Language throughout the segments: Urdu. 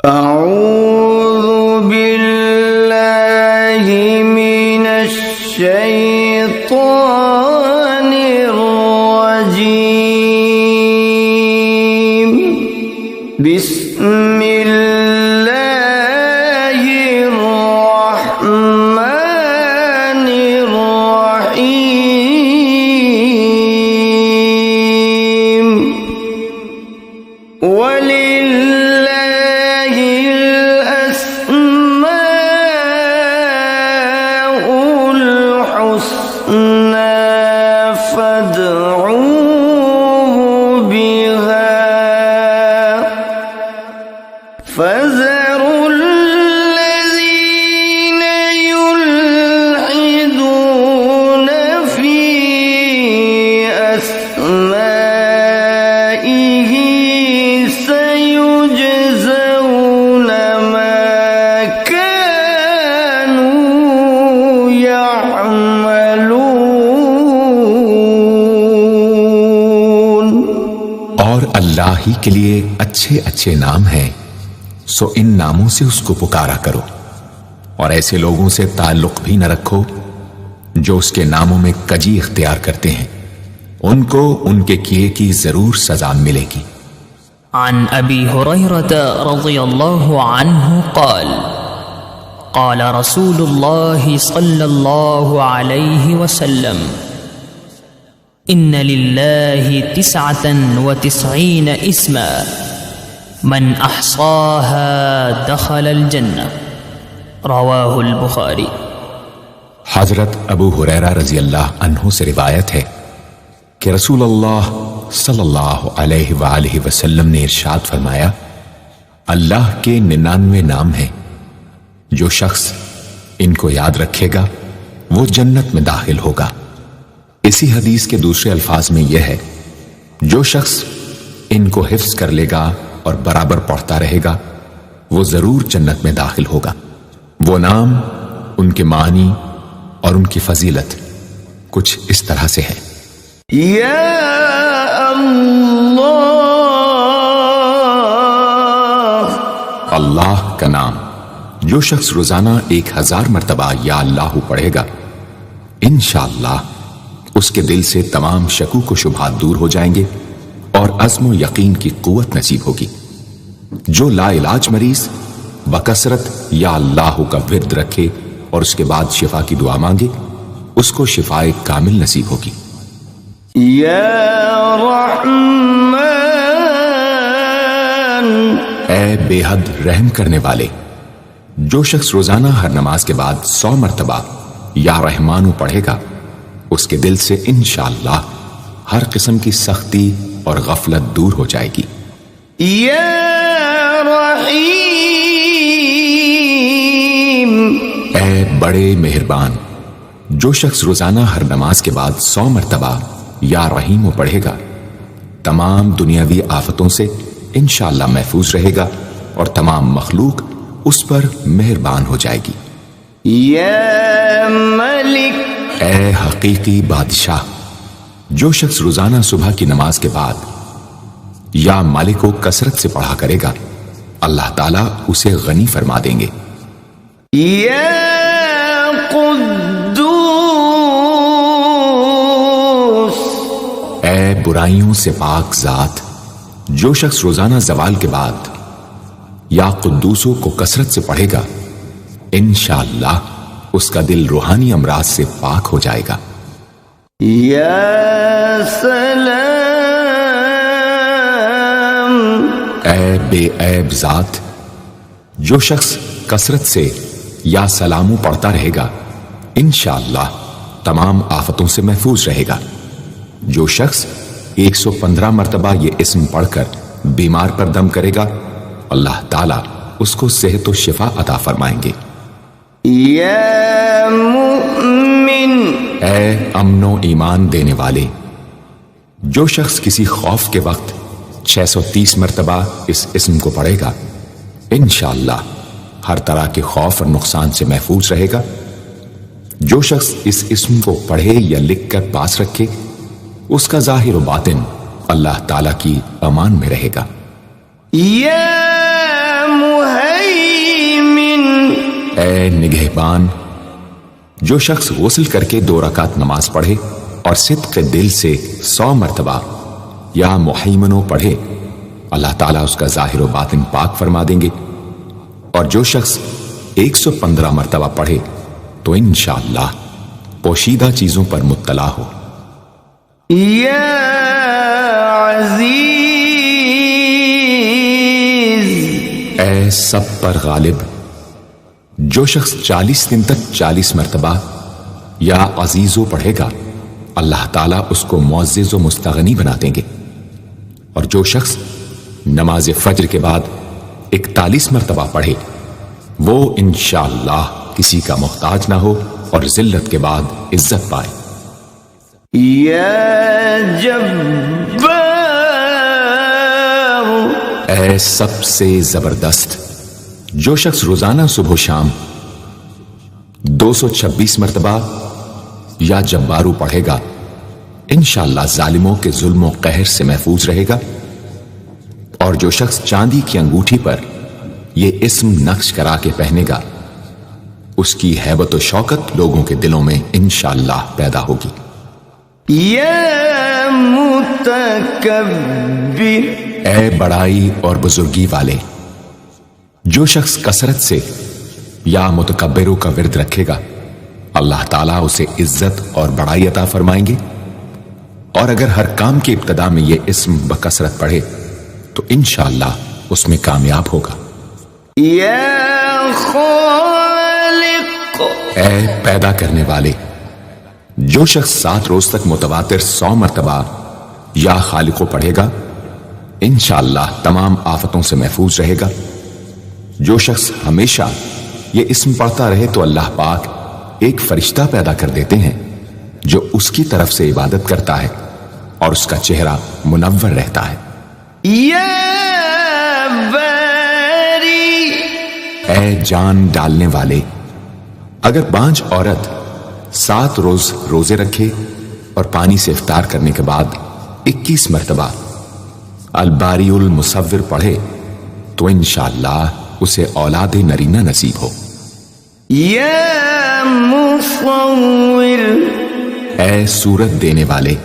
اعوذ باللہ من الشیطان الرجیم بسم اللہ الرحمن الرحیم وَلِلَّهِ الْأَسْمَاءُ الْحُسْنَى فَادْعُوهُ بِهَا فَذَرُوا الَّذِينَ يُلْحِدُونَ فِي أَسْمَائِهِ سَيُجْزَوْنَ مَا كَانُوا يَعْمَلُونَ۔ اور اللہ ہی کے لیے اچھے اچھے نام ہیں، سو ان ناموں سے اس کو پکارا کرو، اور ایسے لوگوں سے تعلق بھی نہ رکھو جو اس کے ناموں میں کجی اختیار کرتے ہیں، ان کو ان کے کیے کی ضرور سزا ملے گی۔ عن ابی ہریرہ رضی اللہ عنہ قال قال رسول اللہ صلی اللہ علیہ وسلم ان للہ 99 اسما من احصاها دخل الجنہ، رواہ البخاری۔ حضرت ابو ہریرہ رضی اللہ عنہ سے روایت ہے کہ رسول اللہ صلی اللہ علیہ وآلہ وسلم نے ارشاد فرمایا، اللہ کے 99 نام ہیں، جو شخص ان کو یاد رکھے گا وہ جنت میں داخل ہوگا۔ اسی حدیث کے دوسرے الفاظ میں یہ ہے، جو شخص ان کو حفظ کر لے گا اور برابر پڑھتا رہے گا وہ ضرور جنت میں داخل ہوگا۔ وہ نام، ان کے معنی اور ان کی فضیلت کچھ اس طرح سے ہے۔ یا اللہ، اللہ کا نام جو شخص روزانہ 1000 مرتبہ یا اللہ پڑھے گا، انشاءاللہ اس کے دل سے تمام شکوک و شبہات دور ہو جائیں گے اور عزم و یقین کی قوت نصیب ہوگی۔ جو لا علاج مریض بکثرت یا اللہ کا ورد رکھے اور اس کے بعد شفا کی دعا مانگے، اس کو شفائے کامل نصیب ہوگی۔ یا رحمان، اے بے حد رحم کرنے والے، جو شخص روزانہ ہر نماز کے بعد 100 مرتبہ یا رحمانو پڑھے گا، اس کے دل سے انشاءاللہ ہر قسم کی سختی اور غفلت دور ہو جائے گی۔ یا رحیم، اے بڑے مہربان، جو شخص روزانہ ہر نماز کے بعد 100 مرتبہ یا رحیم پڑھے گا، تمام دنیاوی آفتوں سے انشاءاللہ محفوظ رہے گا اور تمام مخلوق اس پر مہربان ہو جائے گی۔ یا ملک، اے حقیقی بادشاہ، جو شخص روزانہ صبح کی نماز کے بعد یا مالک کو کثرت سے پڑھا کرے گا، اللہ تعالیٰ اسے غنی فرما دیں گے۔ یا قدوس، اے برائیوں سے پاک ذات، جو شخص روزانہ زوال کے بعد یا قدوسوں کو کثرت سے پڑھے گا، انشاءاللہ اس کا دل روحانی امراض سے پاک ہو جائے گا۔ یا سلام، اے بے عیب ذات، جو شخص کثرت سے یا سلاموں پڑھتا رہے گا، انشاءاللہ تمام آفتوں سے محفوظ رہے گا۔ جو شخص 115 مرتبہ یہ اسم پڑھ کر بیمار پر دم کرے گا، اللہ تعالیٰ اس کو صحت و شفا عطا فرمائیں گے۔ یا مؤمن، اے امن و ایمان دینے والے، جو شخص کسی خوف کے وقت 630 مرتبہ اس اسم کو پڑھے گا، انشاءاللہ ہر طرح کے خوف اور نقصان سے محفوظ رہے گا۔ جو شخص اس اسم کو پڑھے یا لکھ کر پاس رکھے، اس کا ظاہر و باطن اللہ تعالیٰ کی امان میں رہے گا۔ یا مهيمن اے نگہبان، جو شخص غسل کر کے 2 رکعت نماز پڑھے اور صدق دل سے 100 مرتبہ یا محیمنو پڑھے، اللہ تعالیٰ اس کا ظاہر و باطن پاک فرما دیں گے۔ اور جو شخص 115 مرتبہ پڑھے تو انشاءاللہ پوشیدہ چیزوں پر مطلع ہو۔ یا عزیز، اے سب پر غالب، جو شخص 40 دن تک 40 مرتبہ یا عزیزو پڑھے گا، اللہ تعالیٰ اس کو معزز و مستغنی بنا دیں گے۔ اور جو شخص نماز فجر کے بعد 41 مرتبہ پڑھے، وہ انشاءاللہ کسی کا محتاج نہ ہو اور ذلت کے بعد عزت پائے۔ یا جبار، اے سب سے زبردست، جو شخص روزانہ صبح و شام 226 مرتبہ یا جبارو پڑھے گا، انشاءاللہ ظالموں کے ظلم و قہر سے محفوظ رہے گا۔ اور جو شخص چاندی کی انگوٹھی پر یہ اسم نقش کرا کے پہنے گا، اس کی ہیبت و شوکت لوگوں کے دلوں میں انشاءاللہ پیدا ہوگی۔ یا متکبر، اے بڑائی اور بزرگی والے، جو شخص کثرت سے یا متکبروں کا ورد رکھے گا، اللہ تعالیٰ اسے عزت اور بڑائی عطا فرمائیں گے۔ اور اگر ہر کام کی ابتدا میں یہ اسم بکثرت پڑھے تو انشاءاللہ اس میں کامیاب ہوگا۔ یا خالق، اے پیدا کرنے والے، جو شخص 7 روز تک متواتر 100 مرتبہ یا خالق کو پڑھے گا، انشاءاللہ تمام آفتوں سے محفوظ رہے گا۔ جو شخص ہمیشہ یہ اسم پڑھتا رہے تو اللہ پاک ایک فرشتہ پیدا کر دیتے ہیں جو اس کی طرف سے عبادت کرتا ہے اور اس کا چہرہ منور رہتا ہے۔ یا باری، اے جان ڈالنے والے، اگر بانجھ عورت 7 روز روزے رکھے اور پانی سے افطار کرنے کے بعد 21 مرتبہ الباری المصور پڑھے تو انشاءاللہ اسے اولاد نرینہ نصیب ہو۔ یا مصور، اے صورت دینے والے،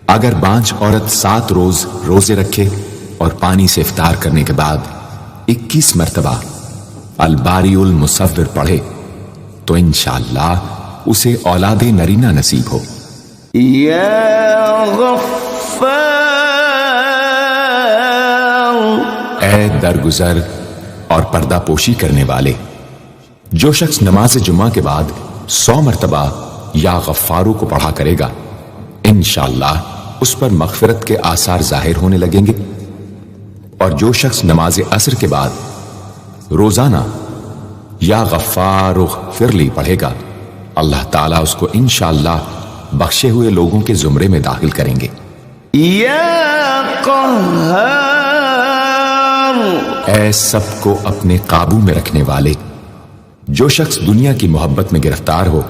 اگر بانجھ عورت 7 روز روزے رکھے اور پانی سے افطار کرنے کے بعد 21 مرتبہ الباری المصور پڑھے تو انشاءاللہ اسے اولاد نرینہ نصیب ہو۔ یا غفار، اے درگزر اور پردہ پوشی کرنے والے، جو شخص نماز جمعہ کے بعد 100 مرتبہ یا غفارو کو پڑھا کرے گا، انشاءاللہ اس پر مغفرت کے آثار ظاہر ہونے لگیں گے۔ اور جو شخص نماز عصر کے بعد روزانہ یا غفار اغفر لی پڑھے گا، اللہ تعالیٰ اس کو انشاءاللہ بخشے ہوئے لوگوں کے زمرے میں داخل کریں گے۔ یا قہار، اے سب کو اپنے قابو میں رکھنے والے، جو شخص دنیا کی محبت میں گرفتار ہو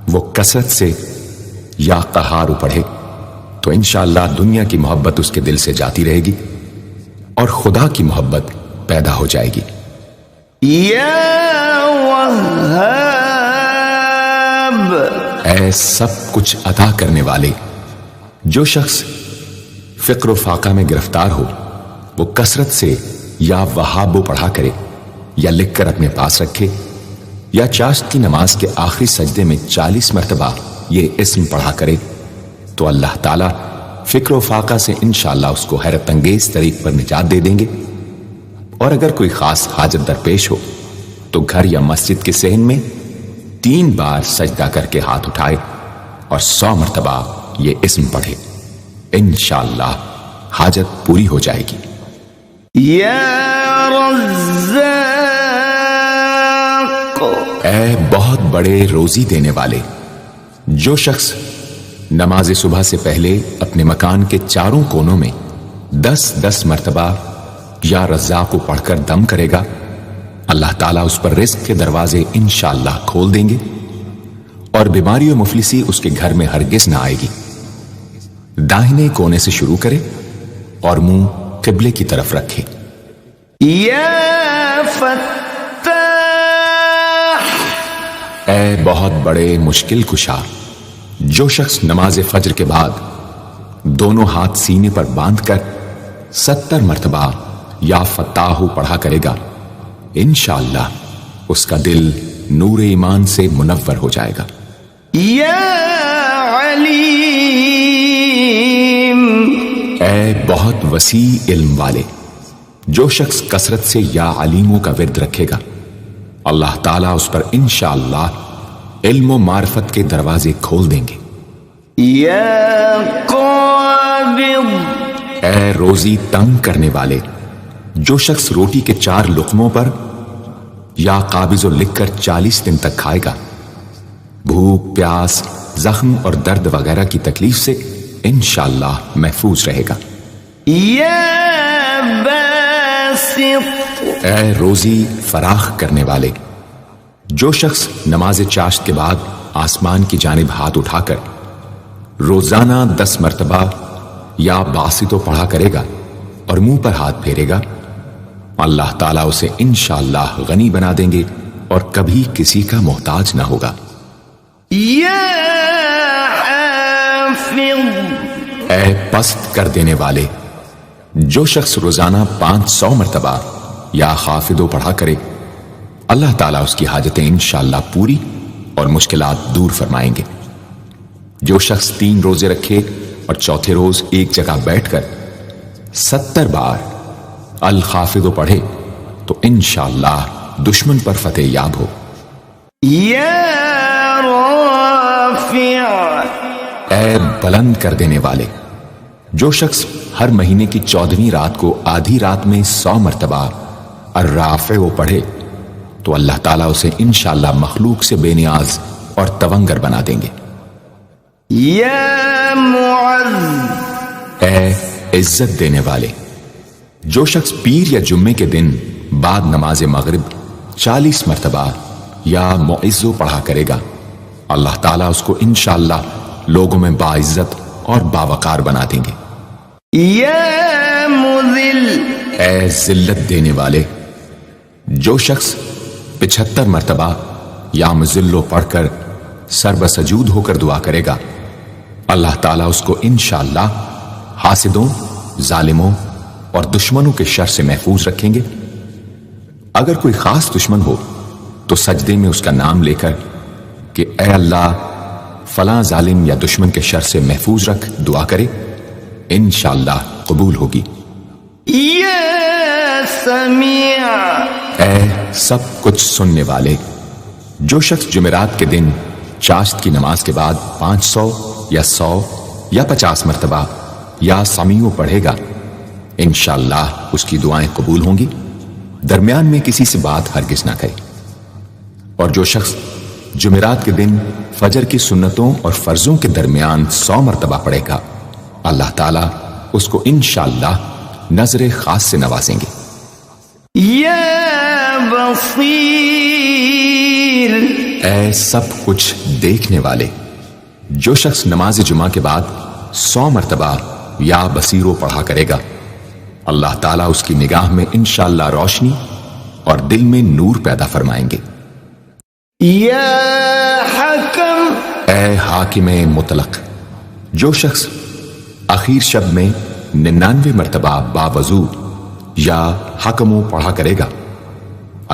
وہ کثرت سے یا قہار پڑھے تو انشاءاللہ دنیا کی محبت اس کے دل سے جاتی رہے گی اور خدا کی محبت پیدا ہو جائے گی۔ یا وہاب، اے سب کچھ عطا کرنے والے، جو شخص فقر و فاقہ میں گرفتار ہو وہ کثرت سے یا وہابو پڑھا کرے یا لکھ کر اپنے پاس رکھے یا چاشت کی نماز کے آخری سجدے میں 40 مرتبہ یہ اسم پڑھا کرے تو اللہ تعالیٰ فکر و فاقہ سے انشاءاللہ اس کو حیرت انگیز طریق پر نجات دے دیں گے۔ اور اگر کوئی خاص حاجت درپیش ہو تو گھر یا مسجد کے صحن میں 3 بار سجدہ کر کے ہاتھ اٹھائے اور 100 مرتبہ یہ اسم پڑھے، انشاءاللہ حاجت پوری ہو جائے گی۔ یا رزاق، اے بہت بڑے روزی دینے والے، جو شخص نماز صبح سے پہلے اپنے مکان کے چاروں کونوں میں 10 مرتبہ یا رزاق کو پڑھ کر دم کرے گا، اللہ تعالیٰ اس پر رزق کے دروازے انشاءاللہ کھول دیں گے اور بیماری و مفلسی اس کے گھر میں ہرگز نہ آئے گی۔ داہنے کونے سے شروع کرے اور منہ قبلے کی طرف رکھے۔ یا فتاح، اے بہت بڑے مشکل کشا، جو شخص نماز فجر کے بعد دونوں ہاتھ سینے پر باندھ کر 70 مرتبہ یا فتاح پڑھا کرے گا، انشاءاللہ اس کا دل نور ایمان سے منور ہو جائے گا۔ یا علیم، اے بہت وسیع علم والے، جو شخص کثرت سے یا علیموں کا ورد رکھے گا، اللہ تعالیٰ اس پر انشاءاللہ علم و معرفت کے دروازے کھول دیں گے۔ یا قابض، اے روزی تنگ کرنے والے، جو شخص روٹی کے 4 لقموں پر یا قابض و لکھ کر 40 دن تک کھائے گا، بھوک، پیاس، زخم اور درد وغیرہ کی تکلیف سے انشاءاللہ محفوظ رہے گا۔ یا باسط، اے روزی فراخ کرنے والے، جو شخص نماز چاشت کے بعد آسمان کی جانب ہاتھ اٹھا کر روزانہ 10 مرتبہ یا باسطو پڑھا کرے گا اور منہ پر ہاتھ پھیرے گا، اللہ تعالیٰ اسے انشاءاللہ غنی بنا دیں گے اور کبھی کسی کا محتاج نہ ہوگا۔ یا حافظ، اے پست کر دینے والے، جو شخص روزانہ 500 مرتبہ یا خافضو پڑھا کرے، اللہ تعالیٰ اس کی حاجتیں انشاءاللہ پوری اور مشکلات دور فرمائیں گے۔ جو شخص 3 روزے رکھے اور چوتھے روز ایک جگہ بیٹھ کر 70 بار الخافضو پڑھے تو انشاءاللہ دشمن پر فتح یاب ہو۔ یا رافع، اے بلند کر دینے والے، جو شخص ہر مہینے کی 14ویں رات کو آدھی رات میں 100 مرتبہ الرافع پڑھے تو اللہ تعالیٰ اسے انشاءاللہ مخلوق سے بے نیاز اور تونگر بنا دیں گے۔ یا معز، اے عزت دینے والے، جو شخص پیر یا جمعے کے دن بعد نماز مغرب 40 مرتبہ یا معزو پڑھا کرے گا، اللہ تعالیٰ اس کو انشاءاللہ لوگوں میں باعزت اور باوقار بنا دیں گے۔ یا مذل، اے ذلت دینے والے، جو شخص 75 مرتبہ یا مذلو پڑھ کر سر بسجود ہو کر دعا کرے گا، اللہ تعالیٰ اس کو انشاءاللہ حاسدوں، ظالموں اور دشمنوں کے شر سے محفوظ رکھیں گے۔ اگر کوئی خاص دشمن ہو تو سجدے میں اس کا نام لے کر کہ اے اللہ فلاں ظالم یا دشمن کے شر سے محفوظ رکھ دعا کرے، انشاءاللہ قبول ہوگی۔ یا سمیع، اے سب کچھ سننے والے، جو شخص جمعرات کے دن چاشت کی نماز کے بعد 500 یا 100 یا 50 مرتبہ یا سمیع پڑھے گا، انشاءاللہ اس کی دعائیں قبول ہوں گی، درمیان میں کسی سے بات ہرگز نہ کرے۔ اور جو شخص جمعرات کے دن فجر کی سنتوں اور فرضوں کے درمیان 100 مرتبہ پڑھے گا، اللہ تعالیٰ اس کو انشاءاللہ نظر خاص سے نوازیں گے۔ یا بصیر، اے سب کچھ دیکھنے والے، جو شخص نماز جمعہ کے بعد 100 مرتبہ یا بصیرو پڑھا کرے گا، اللہ تعالیٰ اس کی نگاہ میں انشاءاللہ روشنی اور دل میں نور پیدا فرمائیں گے۔ یا حکم، اے حاکم مطلق، جو شخص آخر شب میں 99 مرتبہ باوضو یا حکمو پڑھا کرے گا،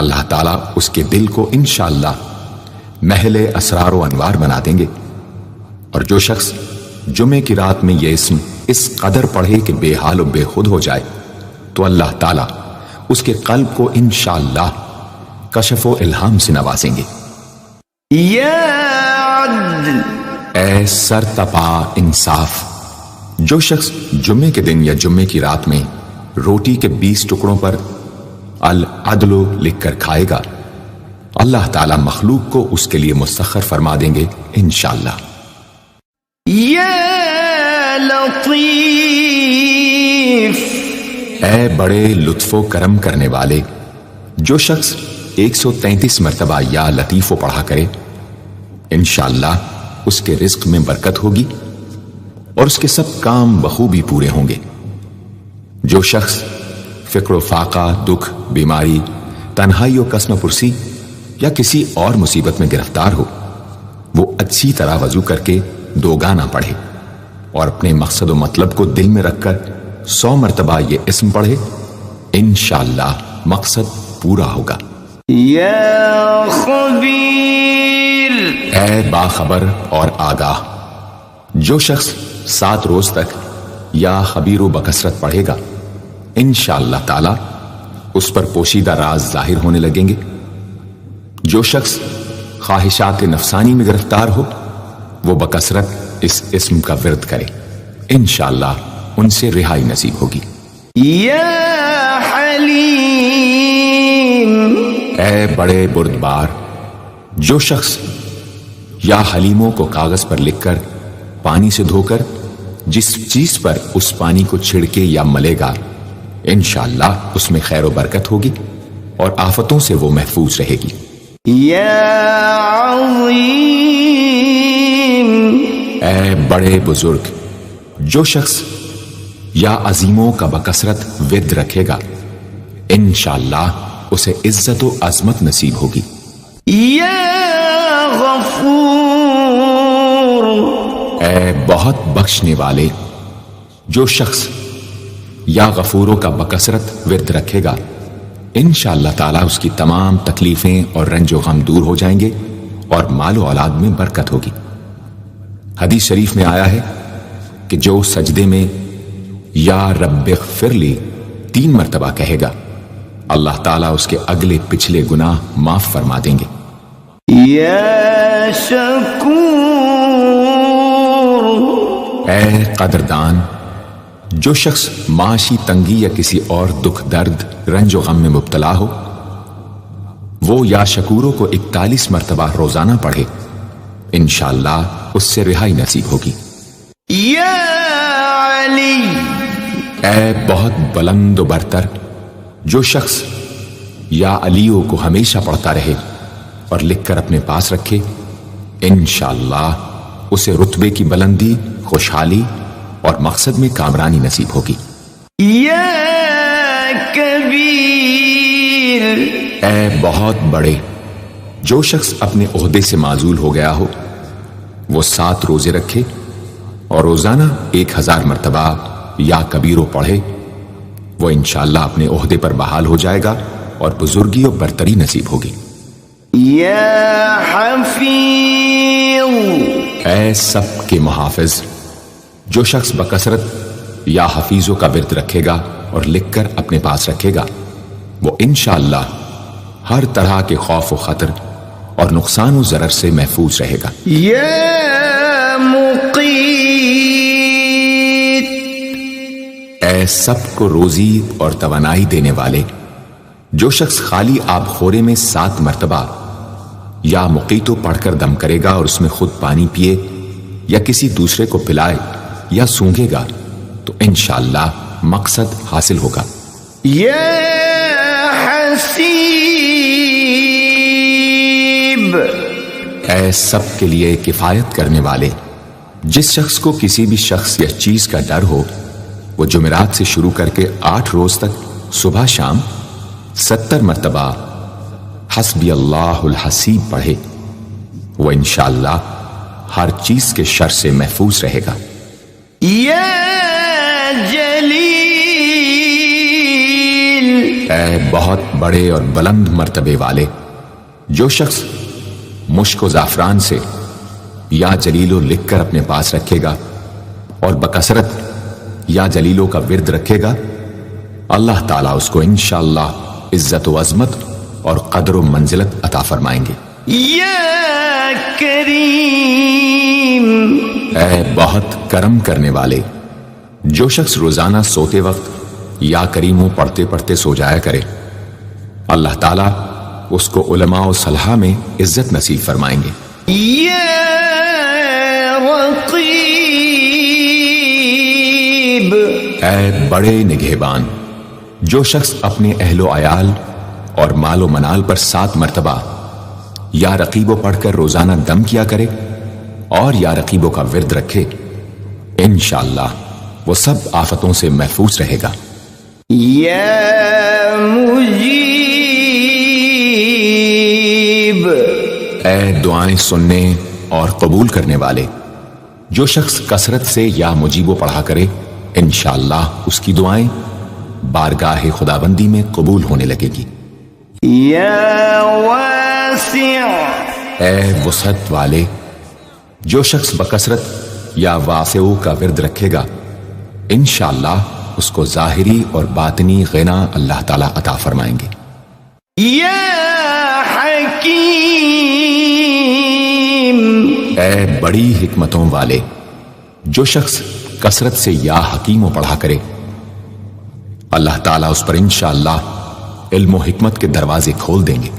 اللہ تعالیٰ اس کے دل کو انشاءاللہ محل اسرار و انوار بنا دیں گے۔ اور جو شخص جمعے کی رات میں یہ اسم اس قدر پڑھے کہ بے حال و بے خود ہو جائے تو اللہ تعالیٰ اس کے قلب کو انشاءاللہ کشف و الہام سے نوازیں گے۔ یا عدل، اے سر تپا انصاف، جو شخص جمعے کے دن یا جمعے کی رات میں روٹی کے 20 ٹکڑوں پر العدل لکھ کر کھائے گا، اللہ تعالیٰ مخلوق کو اس کے لیے مسخر فرما دیں گے انشاءاللہ۔ یا لطیف، اے بڑے لطف و کرم کرنے والے، جو شخص 133 مرتبہ یا لطیفو پڑھا کرے، انشاءاللہ اس کے رزق میں برکت ہوگی اور اس کے سب کام بخوبی پورے ہوں گے۔ جو شخص فکر و فاقہ، دکھ، بیماری، تنہائی و قسم پرسی یا کسی اور مصیبت میں گرفتار ہو، وہ اچھی طرح وضو کر کے 2 گانا پڑھے اور اپنے مقصد و مطلب کو دل میں رکھ کر 100 مرتبہ یہ اسم پڑھے، انشاءاللہ مقصد پورا ہوگا۔ یا خبیر، اے باخبر اور آگاہ، جو شخص 7 روز تک یا خبیر و بکثرت پڑھے گا، انشاءاللہ تعالی اس پر پوشیدہ راز ظاہر ہونے لگیں گے۔ جو شخص خواہشات نفسانی میں گرفتار ہو، وہ بکثرت اس اسم کا ورد کرے، انشاءاللہ ان سے رہائی نصیب ہوگی۔ یا حلیم، اے بڑے بردبار، جو شخص یا حلیموں کو کاغذ پر لکھ کر پانی سے دھو کر جس چیز پر اس پانی کو چھڑکے یا ملے گا، انشاءاللہ اس میں خیر و برکت ہوگی اور آفتوں سے وہ محفوظ رہے گی۔ یا عظیم، اے بڑے بزرگ، جو شخص یا عظیموں کا بکثرت ورد رکھے گا، انشاءاللہ اسے عزت و عظمت نصیب ہوگی۔ یا غفور، اے بہت بخشنے والے، جو شخص یا غفوروں کا بکثرت ورد رکھے گا، انشاءاللہ تعالیٰ اس کی تمام تکلیفیں اور رنج و غم دور ہو جائیں گے اور مال و اولاد میں برکت ہوگی۔ حدیث شریف میں آیا ہے کہ جو سجدے میں یا رب اغفر لی 3 مرتبہ کہے گا، اللہ تعالیٰ اس کے اگلے پچھلے گناہ معاف فرما دیں گے۔ یا شکور، اے قدردان، جو شخص معاشی تنگی یا کسی اور دکھ درد رنج و غم میں مبتلا ہو، وہ یا شکوروں کو 41 مرتبہ روزانہ پڑھے، انشاءاللہ اس سے رہائی نصیب ہوگی۔ یا علی، اے بہت بلند و برتر، جو شخص یا علیوں کو ہمیشہ پڑھتا رہے اور لکھ کر اپنے پاس رکھے، انشاءاللہ اسے رتبے کی بلندی، خوشحالی اور مقصد میں کامرانی نصیب ہوگی۔ یا کبیر، اے بہت بڑے، جو شخص اپنے عہدے سے معزول ہو گیا ہو، وہ 7 روزے رکھے اور روزانہ 1000 مرتبہ یا کبیرو پڑھے، وہ انشاءاللہ اپنے عہدے پر بحال ہو جائے گا اور بزرگی و برتری نصیب ہوگی۔ یا حفیظ، اے سب کے محافظ، جو شخص بکثرت یا حفیظوں کا ورد رکھے گا اور لکھ کر اپنے پاس رکھے گا، وہ انشاءاللہ ہر طرح کے خوف و خطر اور نقصان و ضرر سے محفوظ رہے گا۔ یا مقیت، اے سب کو روزی اور توانائی دینے والے، جو شخص خالی آب خورے میں 7 مرتبہ یا مقیتو پڑھ کر دم کرے گا اور اس میں خود پانی پیے یا کسی دوسرے کو پلائے یا سونگے گا، تو انشاءاللہ مقصد حاصل ہوگا۔ یا حسیب، اے سب کے لیے کفایت کرنے والے، جس شخص کو کسی بھی شخص یا چیز کا ڈر ہو، وہ جمعرات سے شروع کر کے 8 روز تک صبح شام 70 مرتبہ حسبی اللہ الحسیب پڑھے، وہ انشاءاللہ ہر چیز کے شر سے محفوظ رہے گا۔ یا جلیل، اے بہت بڑے اور بلند مرتبے والے، جو شخص مشک و زعفران سے یا جلیلو لکھ کر اپنے پاس رکھے گا اور بکثرت یا جلیلوں کا ورد رکھے گا، اللہ تعالیٰ اس کو انشاءاللہ عزت و عظمت اور قدر و منزلت عطا فرمائیں گے۔ یا کریم، اے بہت کرم کرنے والے، جو شخص روزانہ سوتے وقت یا کریموں پڑھتے پڑھتے سو جایا کرے، اللہ تعالیٰ اس کو علماء و صلحاء میں عزت نصیب فرمائیں گے۔ یا رقیب، اے بڑے نگہبان، جو شخص اپنے اہل و عیال اور مال و منال پر 7 مرتبہ یا رقیبوں پڑھ کر روزانہ دم کیا کرے اور یا رقیبوں کا ورد رکھے، انشاءاللہ وہ سب آفتوں سے محفوظ رہے گا۔ یا مجیب، اے دعائیں سننے اور قبول کرنے والے، جو شخص کثرت سے یا مجیبو پڑھا کرے انشاءاللہ اس کی دعائیں بارگاہ خداوندی میں قبول ہونے لگے گی۔ یا واسع، اے وسعت والے، جو شخص بکثرت یا واسعو کا ورد رکھے گا انشاءاللہ اس کو ظاہری اور باطنی غنا اللہ تعالیٰ عطا فرمائیں گے۔ یا حکیم، اے بڑی حکمتوں والے، جو شخص کثرت سے یا حکیم و پڑھا کرے اللہ تعالیٰ اس پر انشاءاللہ علم و حکمت کے دروازے کھول دیں گے۔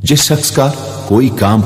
جس شخص کا کوئی کام